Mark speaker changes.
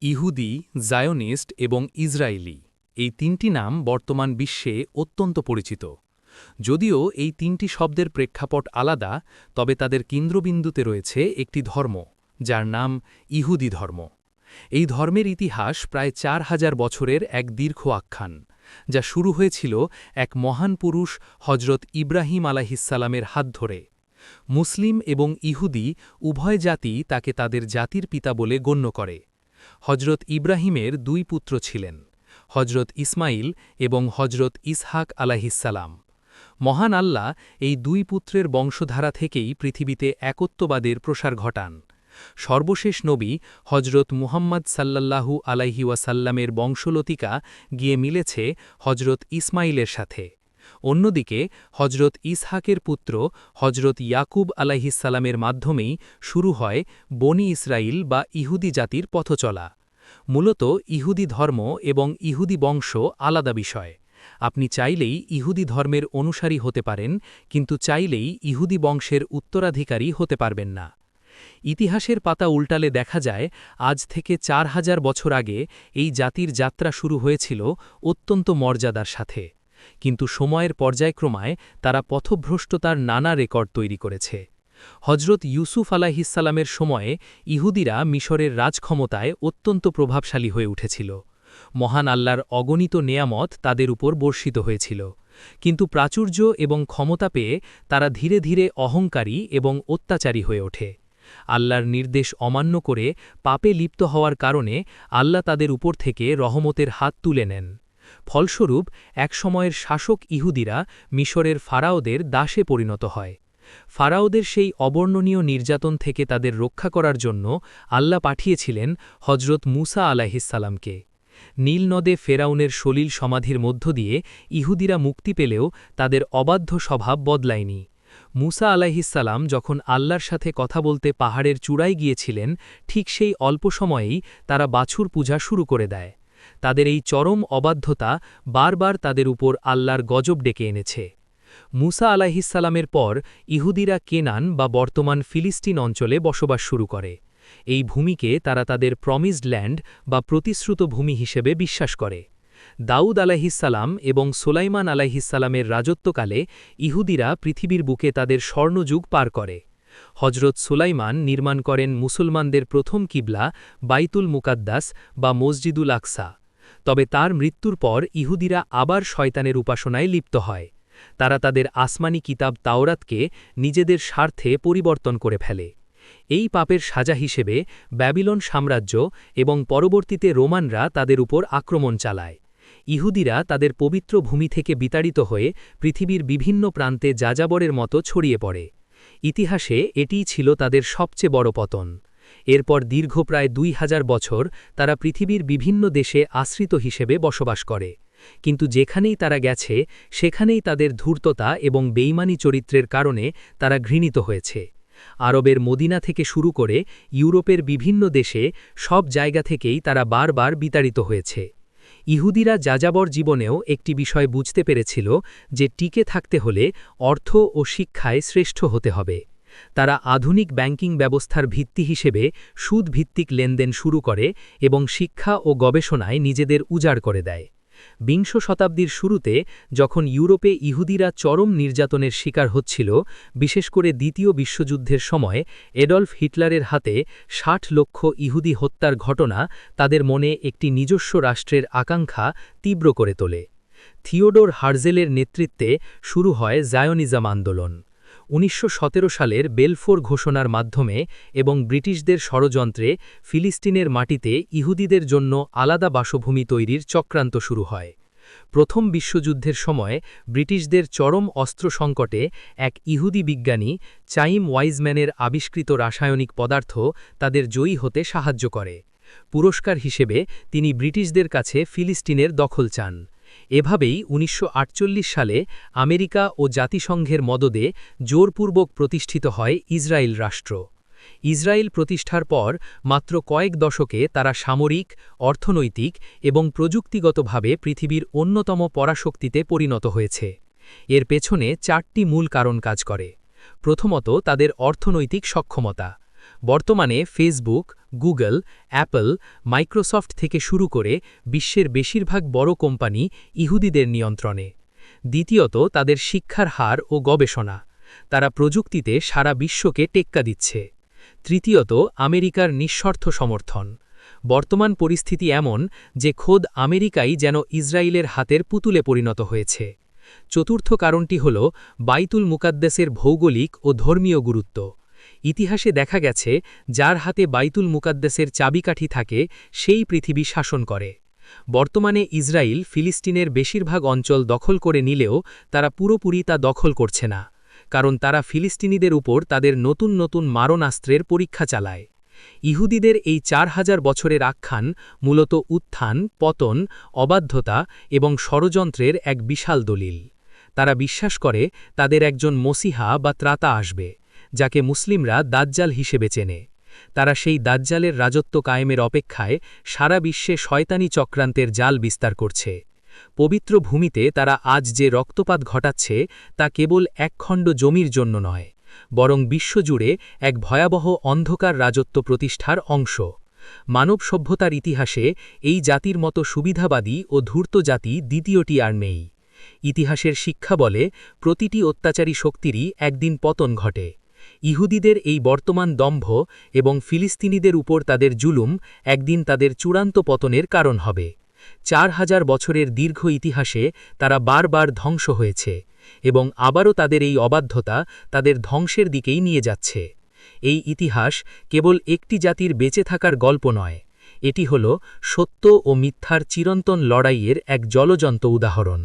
Speaker 1: ইহুদি, জায়োনিস্ট এবং ইসরায়েলি এই তিনটি নাম বর্তমান বিশ্বে অত্যন্ত পরিচিত। যদিও এই তিনটি শব্দের প্রেক্ষাপট আলাদা, তবে তাদের কেন্দ্রবিন্দুতে রয়েছে একটি ধর্ম, যার নাম ইহুদি ধর্ম। এই ধর্মের ইতিহাস প্রায় ৪,০০০ বছরের এক দীর্ঘ আখ্যান, যা শুরু হয়েছিল এক মহান পুরুষ হজরত ইব্রাহিম আলাইহিসসালামের হাত ধরে। মুসলিম এবং ইহুদি উভয় জাতি তাকে তাদের জাতির পিতা বলে গণ্য করে। হজরত ইব্রাহিমের দুই পুত্র ছিলেন, হজরত ইসমাইল এবং হজরত ইসহাক আলাইহিসসালাম। মহান আল্লাহ এই দুই পুত্রের বংশধারা থেকেই পৃথিবীতে একত্ববাদের প্রসার ঘটান। সর্বশেষ নবী হজরত মুহাম্মদ সাল্লাল্লাহু আলাইহি ওয়াসাল্লামের বংশলতিকা গিয়ে মিলেছে হজরত ইসমাইলের সাথে। অন্যদিকে হজরত ইসহাকের পুত্র হজরত ইয়াকুব আলাইহিসসালামের মাধ্যমেই শুরু হয় বনি ইসরাইল বা ইহুদি জাতির পথচলা। মূলত ইহুদি ধর্ম এবং ইহুদি বংশ আলাদা বিষয়। আপনি চাইলেই ইহুদি ধর্মের অনুসারী হতে পারেন, কিন্তু চাইলেই ইহুদি বংশের উত্তরাধিকারী হতে পারবেন না। ইতিহাসের পাতা উল্টালে দেখা যায়, আজ থেকে ৪,০০০ বছর আগে এই জাতির যাত্রা শুরু হয়েছিল অত্যন্ত মর্যাদার সাথে। কিন্তু সময়ের পর্যায়ক্রমায় তারা পথভ্রষ্টতার নানা রেকর্ড তৈরি করেছে। হজরত ইউসুফ আলাইহিসসালামের সময়ে ইহুদিরা মিশরের রাজক্ষমতায় অত্যন্ত প্রভাবশালী হয়ে উঠেছিল। মহান আল্লাহর অগণিত নেয়ামত তাদের উপর বর্ষিত হয়েছিল। কিন্তু প্রাচুর্য এবং ক্ষমতা পেয়ে তারা ধীরে ধীরে অহংকারী এবং অত্যাচারী হয়ে ওঠে। আল্লাহর নির্দেশ অমান্য করে পাপে লিপ্ত হওয়ার কারণে আল্লাহ তাদের উপর থেকে রহমতের হাত তুলে নেন। ফলস্বরূপ একসময়ের শাসক ইহুদিরা মিশরের ফারাওদের দাসে পরিণত হয়। ফারাওদের সেই অবর্ণনীয় নির্যাতন থেকে তাদের রক্ষা করার জন্য আল্লাহ পাঠিয়েছিলেন হজরত মুসা আলাইহিসসালামকে। নীল নদে ফেরাউনের সলিল সমাধির মধ্য দিয়ে ইহুদিরা মুক্তি পেলেও তাদের অবাধ্য স্বভাব বদলায়নি। মুসা আলাইহিসসালাম যখন আল্লাহর সাথে কথা বলতে পাহাড়ের চূড়ায় গিয়েছিলেন, ঠিক সেই অল্প সময়েই তারা বাছুর পূজা শুরু করে দেয়। তাদের এই চরম অবাধ্যতা বারবার তাদের উপর আল্লাহর গজব ডেকে এনেছে। মুসা আলাইহিসসালামের পর ইহুদিরা কেনান বা বর্তমান ফিলিস্তিন অঞ্চলে বসবাস শুরু করে। এই ভূমিকে তারা তাদের প্রমিসড ল্যান্ড বা প্রতিশ্রুত ভূমি হিসেবে বিশ্বাস করে। দাউদ আলাইহিসসালাম এবং সোলাইমান আলাইহিসসালামের রাজত্বকালে ইহুদিরা পৃথিবীর বুকে তাদের স্বর্ণযুগ পার করে। হজরত সুলাইমান নির্মাণ করেন মুসলমানদের প্রথম কিবলা বাইতুল মুকাদ্দাস বা মসজিদুল আকসা। তবে তার মৃত্যুর পর ইহুদিরা আবার শয়তানের উপাসনায় লিপ্ত হয়। তারা তাদের আসমানি কিতাব তাওরাতকে নিজেদের স্বার্থে পরিবর্তন করে ফেলে। এই পাপের সাজা হিসেবে ব্যাবিলন সাম্রাজ্য এবং পরবর্তীতে রোমানরা তাদের উপর আক্রমণ চালায়। ইহুদিরা তাদের পবিত্র ভূমি থেকে বিতাড়িত হয়ে পৃথিবীর বিভিন্ন প্রান্তে যাযাবরের মতো ছড়িয়ে পড়ে। ইতিহাসে এটিই ছিল তাদের সবচেয়ে বড় পতন। এরপর দীর্ঘ প্রায় ২,০০০ বছর তারা পৃথিবীর বিভিন্ন দেশে আশ্রিত হিসেবে বসবাস করে। কিন্তু যেখানেই তারা গেছে, সেখানেই তাদের ধূর্ততা এবং বেইমানি চরিত্রের কারণে তারা ঘৃণিত হয়েছে। আরবের মদিনা থেকে শুরু করে ইউরোপের বিভিন্ন দেশে সব জায়গা থেকেই তারা বারবার বিতাড়িত হয়েছে। ইহুদিরা যাযাবর জীবনেও একটি বিষয় বুঝতে পেরেছিল যে টিকে থাকতে হলে অর্থ ও শিক্ষায় শ্রেষ্ঠ হতে হবে। তারা আধুনিক ব্যাংকিং ব্যবস্থার ভিত্তি হিসেবে সুদ-ভিত্তিক লেনদেন শুরু করে এবং শিক্ষা ও গবেষণায় নিজেদের উজাড় করে দেয়। বিংশ শতাব্দীর শুরুতে যখন ইউরোপে ইহুদিরা চরম নির্যাতনের শিকার হচ্ছিল, বিশেষ করে দ্বিতীয় বিশ্বযুদ্ধের সময় এডলফ হিটলারের হাতে ৬০ লক্ষ ইহুদি হত্যার ঘটনা তাদের মনে একটি নিজস্ব রাষ্ট্রের আকাঙ্ক্ষা তীব্র করে তোলে। থিওডোর হার্জেলের নেতৃত্বে শুরু হয় জায়োনিজম আন্দোলন। ১৯১৭ সালের বেলফোর ঘোষণার মাধ্যমে এবং ব্রিটিশদের ষড়যন্ত্রে ফিলিস্তিনের মাটিতে ইহুদিদের জন্য আলাদা বাসভূমি তৈরির চক্রান্ত শুরু হয়। প্রথম বিশ্বযুদ্ধের সময় ব্রিটিশদের চরম অস্ত্র সংকটে এক ইহুদি বিজ্ঞানী চাইম ওয়াইজম্যানের আবিষ্কৃত রাসায়নিক পদার্থ তাদের জয়ী হতে সাহায্য করে। পুরস্কার হিসেবে তিনি ব্রিটিশদের কাছে ফিলিস্তিনের দখল চান। এভাবেই ১৯৪৮ সালে আমেরিকা ও জাতিসংঘের মদদে জোরপূর্বক প্রতিষ্ঠিত হয় ইসরায়েল রাষ্ট্র। ইসরায়েল প্রতিষ্ঠার পর মাত্র কয়েক দশকে তারা সামরিক, অর্থনৈতিক এবং প্রযুক্তিগতভাবে পৃথিবীর অন্যতম পরাশক্তিতে পরিণত হয়েছে। এর পেছনে ৪টি মূল কারণ কাজ করে। প্রথমত, তাদের অর্থনৈতিক সক্ষমতা। বর্তমানে ফেসবুক, গুগল, অ্যাপল, মাইক্রোসফট থেকে শুরু করে বিশ্বের বেশিরভাগ বড় কোম্পানি ইহুদিদের নিয়ন্ত্রণে। দ্বিতীয়ত, তাদের শিক্ষার হার ও গবেষণা। তারা প্রযুক্তিতে সারা বিশ্বকে টেক্কা দিচ্ছে। তৃতীয়ত, আমেরিকার নিঃস্বার্থ সমর্থন। বর্তমান পরিস্থিতি এমন যে খোদ আমেরিকাই যেন ইসরায়েলের হাতের পুতুলে পরিণত হয়েছে। চতুর্থ কারণটি হল বাইতুল মুকাদ্দেসের ভৌগোলিক ও ধর্মীয় গুরুত্ব। ইতিহাসে দেখা গেছে, যার হাতে বাইতুল মুকাদ্দেসের চাবিকাঠি থাকে সেই পৃথিবী শাসন করে। বর্তমানে ইসরায়েল ফিলিস্তিনের বেশিরভাগ অঞ্চল দখল করে নিলেও তারা পুরোপুরি তা দখল করছে না, কারণ তারা ফিলিস্তিনিদের উপর তাদের নতুন নতুন মারণাস্ত্রের পরীক্ষা চালায়। ইহুদিদের এই ৪,০০০ বছরের আখ্যান মূলত উত্থান, পতন, অবাধ্যতা এবং ষড়যন্ত্রের এক বিশাল দলিল। তারা বিশ্বাস করে তাদের একজন মসিহা বা ত্রাতা আসবে, যাকে মুসলিমরা দাজ্জাল হিসেবে চেনে। তারা সেই দাজ্জালের রাজত্ব কায়েমের অপেক্ষায় সারা বিশ্বে শয়তানি চক্রান্তের জাল বিস্তার করছে। পবিত্র ভূমিতে তারা আজ যে রক্তপাত ঘটাচ্ছে তা কেবল একখণ্ড জমির জন্য নয়, বরং বিশ্বজুড়ে এক ভয়াবহ অন্ধকার রাজত্ব প্রতিষ্ঠার অংশ। মানব সভ্যতার ইতিহাসে এই জাতির মতো সুবিধাবাদী ও ধূর্ত জাতি দ্বিতীয়টি আর নেই। ইতিহাসের শিক্ষা বলে, প্রতিটি অত্যাচারী শক্তিরই একদিন পতন ঘটে। ইহুদিদের এই বর্তমান দম্ভ এবং ফিলিস্তিনিদের উপর তাদের জুলুম একদিন তাদের চূড়ান্ত পতনের কারণ হবে। ৪,০০০ বছরের দীর্ঘ ইতিহাসে তারা বারবার ধ্বংস হয়েছে এবং আবারও তাদের এই অবাধ্যতা তাদের ধ্বংসের দিকেই নিয়ে যাচ্ছে। এই ইতিহাস কেবল একটি জাতির বেঁচে থাকার গল্প নয়, এটি হল সত্য ও মিথ্যার চিরন্তন লড়াইয়ের এক জ্বলজ্বন্ত উদাহরণ।